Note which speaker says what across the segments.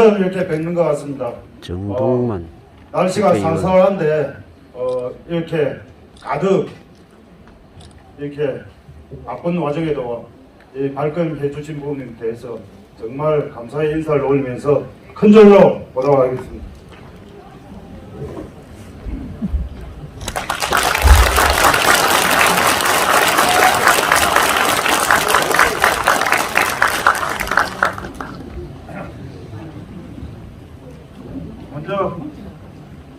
Speaker 1: 처음 이렇게 뵙는 것 같습니다.
Speaker 2: 정동만
Speaker 1: 날씨가 쌀쌀한데 이렇게 가득 이렇게 바쁜 와중에도 이 발걸음해 주신 부분에 대해서 정말 감사의 인사를 올리면서 큰 절로 보도록 하겠습니다.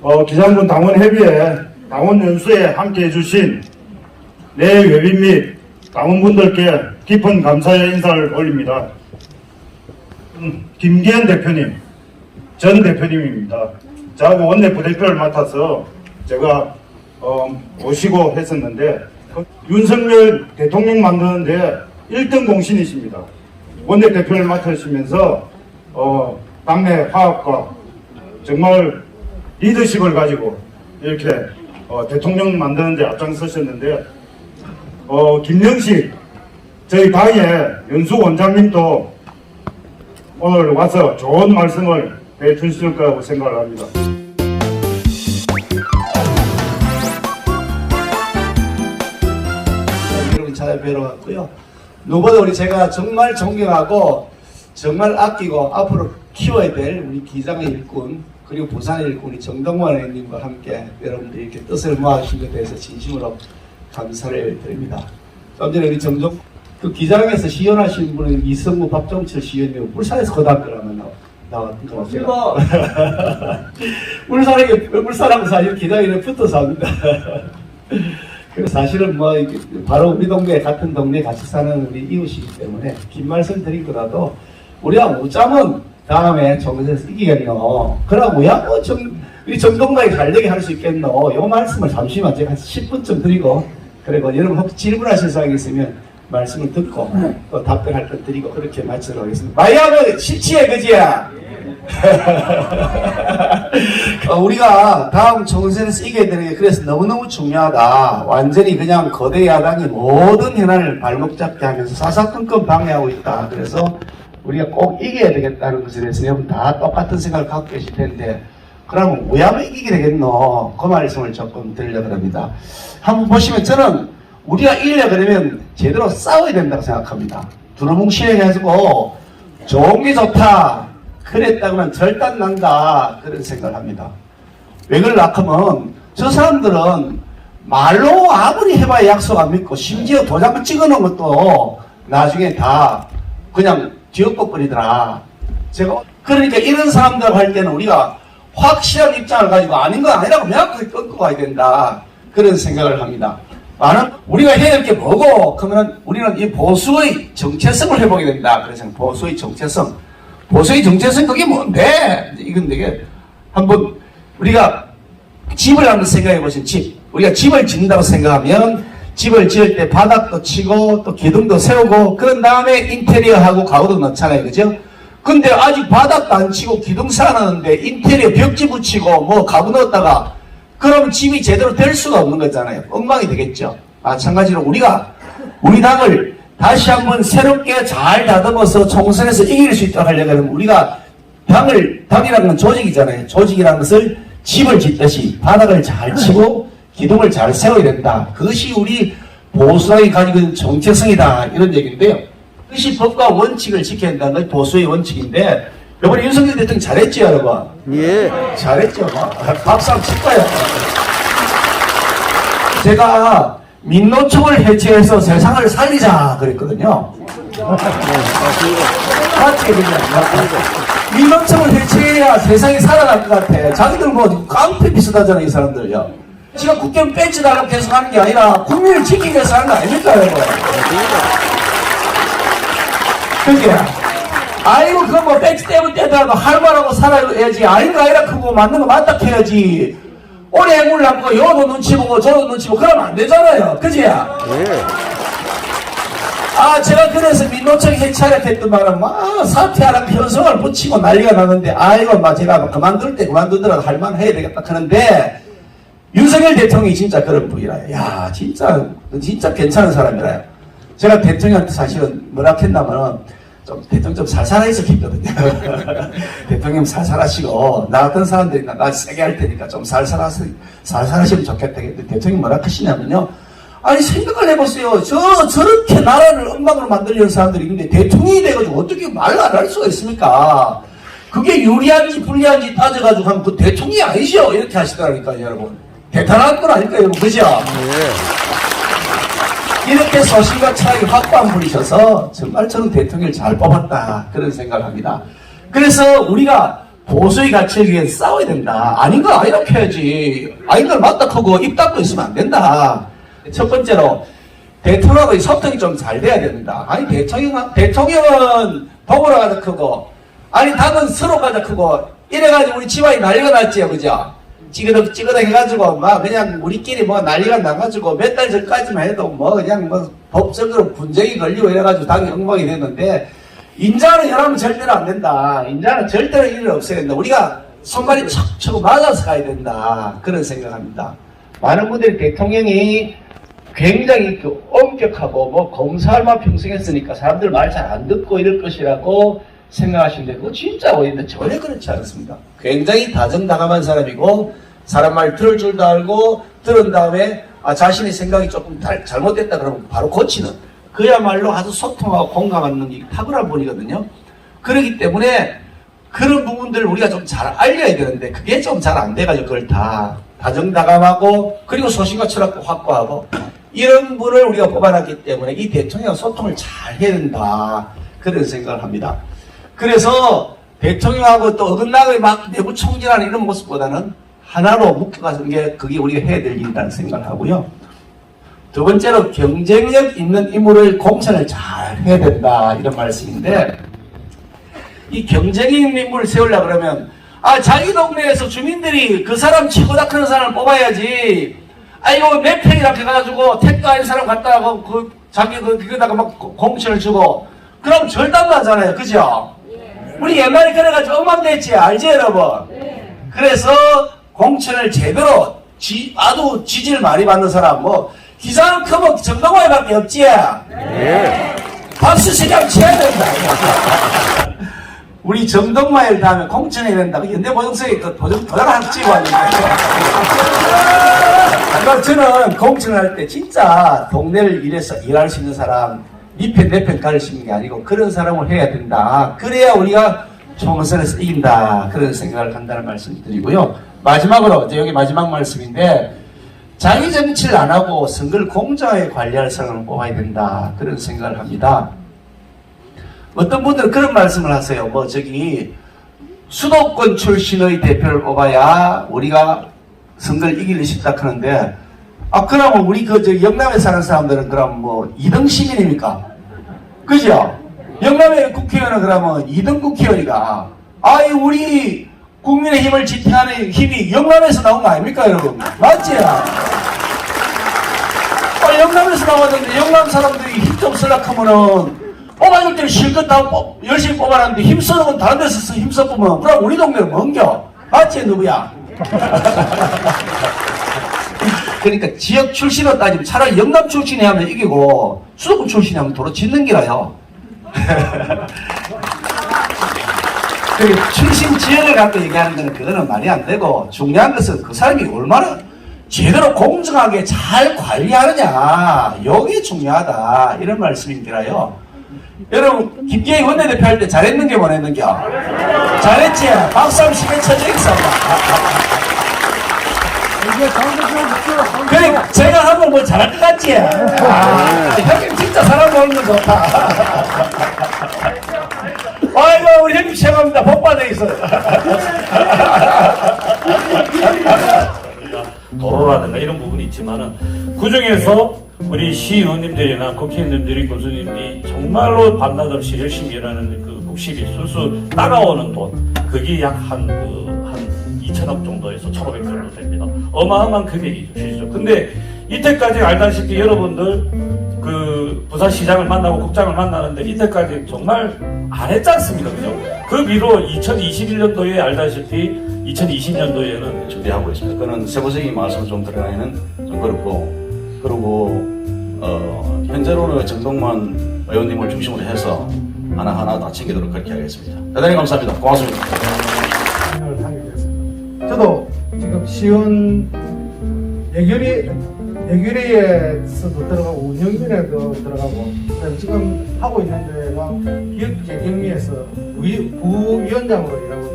Speaker 1: 먼저 기장군 당원협의회 당원연수에 함께해 주신 내 외빈 및 당원분들께 깊은 감사의 인사를 올립니다. 김기현 대표님, 전 대표님입니다. 저하고 원내부대표를 맡아서 제가 모시고 했었는데 윤석열 대통령 만드는데 1등 공신이십니다. 원내대표를 맡으시면서 당내 화합과 정말 리더십을 가지고 이렇게 대통령 만드는데 앞장서셨는데 김영식 저희 당의 연수 원장님도 오늘 와서 좋은 말씀을 해주실 거라고 생각을 합니다.
Speaker 3: 여러분 찾아뵈러 왔고요. 누구보다 제가 정말 존경하고 정말 아끼고 앞으로 키워야 될 우리 기장의 일꾼 그리고 부산의 일꾼 우리 정동만 의원님과 함께 여러분들이 이렇게 뜻을 모아주신 것에 대해서 진심으로 감사를 드립니다. 좀 전에 우리 그 기장에서 시연하신 분은 이성무 박정철 시연이고 울산에서 고등학교라면 나왔던 것 같아요. 울산하고 사실 기장이랑 붙어서 합니다. 그래서 사실은 뭐 바로 우리 동네 같은 동네 같이 사는 우리 이웃이기 때문에 긴 말씀 드리더라도 우리가 못 자면 다음에 총선에서 이기겠노. 그러고 야 뭐 우리 정동만이 잘 되게 할 수 있겠노. 요 말씀을 잠시만 제가 10분쯤 드리고 그리고 여러분 혹시 질문하실 사항이 있으면 말씀을 듣고 또 답변할 것 드리고 그렇게 마치도록 하겠습니다. 마이야는 실치해 그지야? 우리가 다음 총선에서 이겨야 되는 게 그래서 너무너무 중요하다. 완전히 그냥 거대 야당이 모든 현안을 발목 잡게 하면서 사사건건 방해하고 있다. 그래서 우리가 꼭 이겨야 되겠다는 것에 대해서 여러분 다 똑같은 생각을 갖고 계실 텐데 그러면 왜 하면 이기게 되겠노? 그 말씀을 조금 드리려고 합니다. 한번 보시면 저는 우리가 이기려 그러면 제대로 싸워야 된다고 생각합니다. 두루뭉실해가지고 좋은 게 좋다 그랬다고는 절단 난다 그런 생각을 합니다. 왜 그러냐 하면 저 사람들은 말로 아무리 해봐야 약속 안 믿고 심지어 도장을 찍어놓은 것도 나중에 다 그냥 뒤엎어버리더라. 제가 그러니까 이런 사람들 할 때는 우리가 확실한 입장을 가지고 아닌 건 아니라고 명확하게 끊고 가야 된다 그런 생각을 합니다. 많은 우리가 해야 될 게 뭐고 그러면 우리는 이 보수의 정체성을 회복해야 된다. 그래서 보수의 정체성 그게 뭔데? 이건 되게 한번 우리가 집을 한번 생각해 보신 집 우리가 집을 짓는다고 생각하면 집을 지을 때 바닥도 치고 또 기둥도 세우고 그런 다음에 인테리어하고 가구도 넣잖아요. 그죠? 근데 아직 바닥도 안 치고 기둥 쌓아놨는데 인테리어 벽지 붙이고 뭐 가구 넣었다가 그럼 집이 제대로 될 수가 없는 거잖아요. 엉망이 되겠죠. 마찬가지로 우리가 우리 당을 다시 한번 새롭게 잘 다듬어서 총선에서 이길 수 있도록 하려고 하면 우리가 당이라는 건 조직이잖아요. 조직이라는 것을 집을 짓듯이 바닥을 잘 치고 기둥을 잘 세워야 된다. 그것이 우리 보수당이 가지고 있는 정체성이다. 이런 얘기인데요. 그것이 법과 원칙을 지켜야 한다는 것이 보수의 원칙인데 이번에 윤석열 대통령 잘했죠, 여러분? 예. 잘했죠. 박수 한번 칠까요? 제가 민노총을 해체해서 세상을 살리자 그랬거든요. 맞지? 민노총을 해체해야 세상이 살아날 것 같아. 자기들 뭐 깡패 비슷하잖아요, 이 사람들요. 지금 국회의원 배지 달라고 계속 하는 게 아니라 국민을 지키기 위해서 하는 거 아닙니까, 여러분? 그게 아이고 그거 뭐 배지 때문에 떼더라도 할말하고 살아야지. 아이고 아이라 크고 맞는 거 맞다 해야지. 오래 해물라고 요도 눈치 보고 저도 눈치 보고 그러면 안 되잖아요. 그지야? 예. 제가 그래서 민노총 해체하려 했던 말은 막 사퇴하라고 현성을 붙이고 난리가 나는데 아이고 막 제가 그만둘 때 그만두더라도 할만 해야 되겠다 하는데 윤석열 대통령이 진짜 그런 분이라요. 야 진짜 괜찮은 사람이라요. 제가 대통령한테 사실은 뭐라 했냐면은 좀 대통령 좀 살살해서 싶거든요. 대통령 살살하시고 나 같은 사람들이 나 세게 할 테니까 좀 살살하시면 좋겠다. 근데 대통령이 뭐라 하시냐면요. 아니 생각을 해보세요. 저렇게 나라를 엉망으로 만들려는 사람들이 있는데 대통령이 돼가지고 어떻게 말을 안 할 수가 있습니까? 그게 유리한지 불리한지 따져가지고 하면 그 대통령이 아니죠. 이렇게 하시더라니까요, 여러분. 대단한 건 아닐까요, 여러분? 그죠? 이렇게 소신과 철학이 확고한 분이셔서 정말 저는 대통령을 잘 뽑았다. 그런 생각을 합니다. 그래서 우리가 보수의 가치에 위해서 싸워야 된다. 아닌 걸 아니라고 해야지. 아닌 걸 맞다 크고 입 닫고 있으면 안 된다. 첫 번째로 대통령하고 소통이 좀 잘 돼야 된다. 아니 대통령은 보고로 가자 크고 아니 당은 서로 가자 크고 이래가지고 우리 집안이 난리가 났지요. 그죠? 찌그덕 해가지고 막 그냥 우리끼리 뭐 난리가 나가지고 몇 달 전까지만 해도 뭐 그냥 뭐 법적으로 분쟁이 걸리고 이래가지고 당이 엉망이 됐는데 인자는 혈하면 절대로 안 된다. 인자는 절대로 일을 없애야 된다. 우리가 손발이 척 쳐고 맞아서 가야 된다. 그런 생각합니다. 많은 분들이 대통령이 굉장히 엄격하고 뭐 검사만 평생 했으니까 사람들 말 잘 안 듣고 이럴 것이라고 생각하시는데 그거 진짜 오해인데 전혀 그렇지 않습니다. 굉장히 다정다감한 사람이고 사람 말 들을 줄도 알고 들은 다음에 자신의 생각이 조금 잘못됐다 그러면 바로 고치는 그야말로 아주 소통하고 공감하는 능력이 탁월한 분이거든요. 그렇기 때문에 그런 부분들을 우리가 좀 잘 알려야 되는데 그게 좀 잘 안 돼가지고 그걸 다 다정다감하고 그리고 소신과 철학도 확고하고 이런 분을 우리가 뽑아놨기 때문에 이 대통령과 소통을 잘 해야 된다. 그런 생각을 합니다. 그래서 대통령하고 또 어긋나게 막 내부 총질하는 이런 모습보다는 하나로 묶여가는 게 그게 우리가 해야 될 일이라는 생각을 하고요. 두 번째로 경쟁력 있는 인물을 공천을 잘 해야 된다. 이런 말씀인데 이 경쟁력 있는 인물을 세우려고 그러면 자기 동네에서 주민들이 그 사람 최고다 그런 사람을 뽑아야지 이거 몇 평이라 해가지고 택도 아닌 사람 갖다가 그거다가 막 공천을 주고 그럼 절단도 하잖아요. 그죠? 우리 옛날에 그래가지고 엉망됐지 알지 여러분? 그래서 공천을 제대로 아주 지지를 많이 받는 사람 뭐 기사는 크면 정동화에밖에 없지. 박수 시장 쳐야 된다. 우리 정동마일 다음에 공천해야 된다고 현대보증서에 도장 하나 찍어 왔는데 저는 공천을 할 때 진짜 동네를 일해서 일할 수 있는 사람 니 편 내 편 가르치는 게 아니고 그런 사람을 해야 된다. 그래야 우리가 총선에서 이긴다. 그런 생각을 한다는 말씀 드리고요. 마지막으로 이제 여기 마지막 말씀인데 자기 정치를 안 하고 선거를 공정하게 관리할 사람을 뽑아야 된다. 그런 생각을 합니다. 어떤 분들은 그런 말씀을 하세요. 뭐 수도권 출신의 대표를 뽑아야 우리가 선거를 이기려 싶다 하는데 그러면 우리 영남에 사는 사람들은 그럼 뭐 2등 시민입니까? 그죠? 영남의 국회의원은 그러면 2등 국회의원이가 우리 국민의 힘을 지탱하는 힘이 영남에서 나온 거 아닙니까 여러분? 맞지? 영남에서 나왔는데 영남 사람들이 힘 좀 쓰려하면은 뽑아줄 때는 실컷 다 열심히 뽑아놨는데 힘쓰는 건 다른 데서 힘써 뽑으면 그럼 우리 동네는 뭔겨? 맞지 누구야? 그러니까 지역 출신으로 따지면 차라리 영남 출신이 하면 이기고 수도권 출신이 하면 도로 짓는 기라요. 출신 지역을 갖고 얘기하는 거는 그거는 말이 안 되고 중요한 것은 그 사람이 얼마나 제대로 공정하게 잘 관리하느냐 이게 중요하다 이런 말씀인데요. 여러분 김기현 원내대표 할 때 잘했는게 못했는겨? 잘했지? 박수 한번 시계 쳐줘 있어. 그러니까 제가 하면 뭐 잘할 것 같지? 형님 진짜 사람 보는 거 좋다. 아이고 우리 형님 최고입니다. 복 받아 있어요.
Speaker 2: 도로라든가 이런 부분이 있지만은 그 중에서 우리 시의원님들이나 국회의원님들이 교수님들이 정말로 밤낮 없이 열심히 일하는 그 복식이 술술 따라오는 돈 그게 약 한 2천억 정도에서 1,500 정도 됩니다. 어마어마한 금액이죠. 근데 이때까지 알다시피 여러분들 그 부산시장을 만나고 국장을 만나는데 이때까지 정말 안 했지 않습니까? 그죠? 그 뒤로 2021년도에 알다시피 2020년도에는 준비하고 있습니다. 그는 세부적인 말씀을 좀 드리기는 좀 그렇고 그리고 현재로는 정동만
Speaker 4: 의원님을 중심으로 해서 하나하나 다 챙기도록 그렇게 하겠습니다. 대단히 감사합니다. 고맙습니다.
Speaker 5: 생각을 하게 됐습니다. 저도 지금 시의원 예결위에서도 들어가고 운영위에도 들어가고 지금 하고 있는 데가 기획재정위에서 부위원장으로 일하고